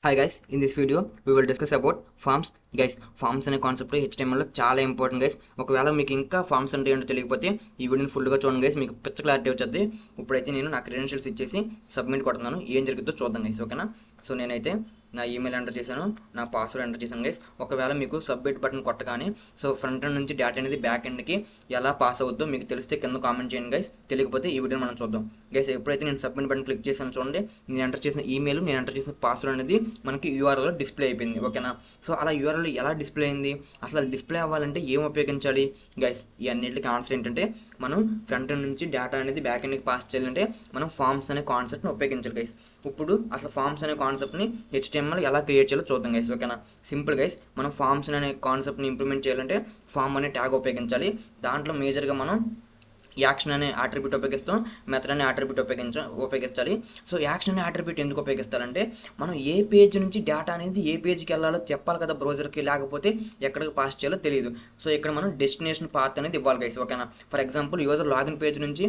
Hi guys, in this video we will discuss about forms. Guys, forms అనే concept HTML లో చాలా important guys. ఒకవేళ మీకు ఇంకా ఫార్మ్స్ అంటే ఏంటో తెలియకపోతే ఈ వీడియోని ఫుల్గా చూడండి గైస్, మీకు పిచ్చ క్లారిటీ వచ్చేది. ఇప్పుడైతే నేను నా క్రెడెన్షియల్స్ ఇచ్చేసి సబ్మిట్ కొడుతున్నాను. ఏం జరుగుతుందో చూద్దాం గైస్, ఓకేనా? సో నేనైతే నా ఈమెయిల్ ఎంటర్ చేశాను, నా పాస్వర్డ్ ఎంటర్ చేశాను గైస్. ఒకవేళ మీకు సబ్మిట్ బటన్ కొట్టగానే సో ఫ్రంట్ ఎండ్ నుంచి డేటా అనేది బ్యాక్ ఎండ్కి ఎలా పాస్ అవుద్దో మీకు తెలిస్తే కింద కామెంట్ చేయండి గైస్. తెలియకపోతే ఈ వీడియోని మనం చూద్దాం గైస్. ఎప్పుడైతే నేను సబ్మిట్ బటన్ క్లిక్ చేశాను చూడండి, నేను ఎంటర్ చేసిన ఈమెయిల్, నేను ఎంటర్ చేసిన పాస్వర్డ్ అనేది మనకి యూఆర్ఎల్లో డిస్ప్లే అయిపోయింది, ఓకేనా? సో అలా యూఆర్ఎల్ ఎలా డిస్ప్లే అయింది, అసలు డిస్ప్లే అవ్వాలంటే ఏం ఉపయోగించాలి గైస్? ఈ అన్నింటికి ఆన్సర్ ఏంటంటే మనం ఫ్రంట్ ఎండ్ నుంచి డేటా అనేది బ్యాక్ ఎండ్కి పాస్ చేయాలంటే మనం ఫార్మ్స్ అనే కాన్సెప్ట్ని ఉపయోగించాలి గైస్. ఇప్పుడు అసలు ఫార్మ్స్ అనే కాన్సెప్ట్ని HTML ఎలా క్రియేట్ చేయాలో చూద్దాం గైస్, ఓకేనా? సింపుల్ గైస్, మనం ఫార్మ్స్ అనే కాన్సెప్ట్ని ఇంప్లిమెంట్ చేయాలంటే ఫార్మ్ అనే ట్యాగ్ ఉపయోగించాలి. దాంట్లో మేజర్గా మనం యాక్షన్ అనే అట్రిబ్యూట్ ఉపయోగిస్తాం, మెథడ్ అనే అట్రిబ్యూట్ ఉపయోగించాలి. సో యాక్షన్ అనే అట్రిబ్యూట్ ఎందుకు ఉపయోగిస్తారంటే మనం ఏ పేజ్ నుంచి డేటా అనేది ఏ పేజ్కి వెళ్ళాలో చెప్పాలి కదా బ్రౌజర్కి, లేకపోతే ఎక్కడికి పాస్ చేయాలో తెలియదు. సో ఇక్కడ మనం డెస్టినేషన్ పాత్ అనేది ఇవ్వాలి గైస్, ఓకేనా? For example user login page నుంచి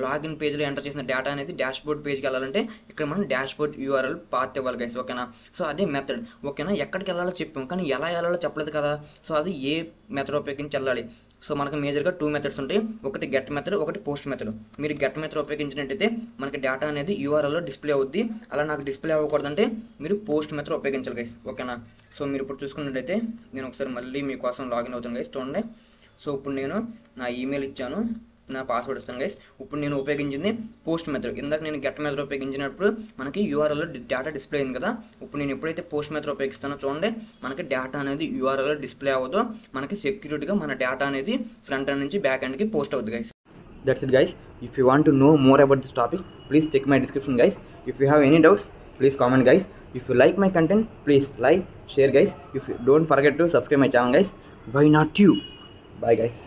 లాగిన్ పేజ్లో ఎంటర్ చేసిన డేటా అనేది డాష్ బోర్డ్ పేజ్కి వెళ్ళాలంటే ఇక్కడ మనం డాష్ బోర్డ్ URL పాత్ ఇవ్వాలి గైస్, ఓకేనా? సో అదే మెథడ్, ఓకేనా? ఎక్కడికి వెళ్ళాలో చెప్పాం కానీ ఎలా వెళ్ళాలో చెప్పలేదు కదా. సో అది ఏ మెథడ్ ఉపయోగించి వెళ్ళాలి. సో మనకు మేజర్గా 2 మెథడ్స్ ఉంటాయి, ఒకటి గెట్ మెథడ్, ఒకటి పోస్ట్ మెథడ్. మీరు గెట్ మెథడ్ ఉపయోగించినట్టయితే మనకి డేటా అనేది URLలో డిస్ప్లే అవుద్ది. అలా నాకు డిస్ప్లే అవ్వకూడదంటే మీరు పోస్ట్ మెథడ్ ఉపయోగించాలి గైస్, ఓకేనా? సో మీరు ఇప్పుడు చూసుకున్నట్టయితే నేను ఒకసారి మళ్ళీ మీకోసం లాగిన్ అవుతాను గైస్, చూడండి. సో ఇప్పుడు నేను నా ఈమెయిల్ ఇచ్చాను, నా పాస్వర్డ్ ఇస్తాను గైస్. ఇప్పుడు నేను ఉపయోగించింది పోస్ట్ మెథడ్. ఇందాక నేను గెట్ మెథడ్ ఉపయోగించినప్పుడు మనకి URLలో డేటా డిస్ప్లే అయింది కదా. ఇప్పుడు నేను ఎప్పుడైతే పోస్ట్ మెథడ్ ఉపయోగిస్తానో చూడండి, మనకి డేటా అనేది URLలో డిస్ప్లే అవ్వదో, మనకి సెక్యూరిటీగా మన డేటా అనేది ఫ్రంట్ ఎండ్ నుంచి బ్యాక్ ఎండ్కి పోస్ట్ అవుతుంది guys. That's it guys. If you want to know more about this topic, please check my description guys. If you have any doubts, please comment guys. If you like my content, please like, share guys. If you don't forget to subscribe my channel guys. Why not you? Bye guys.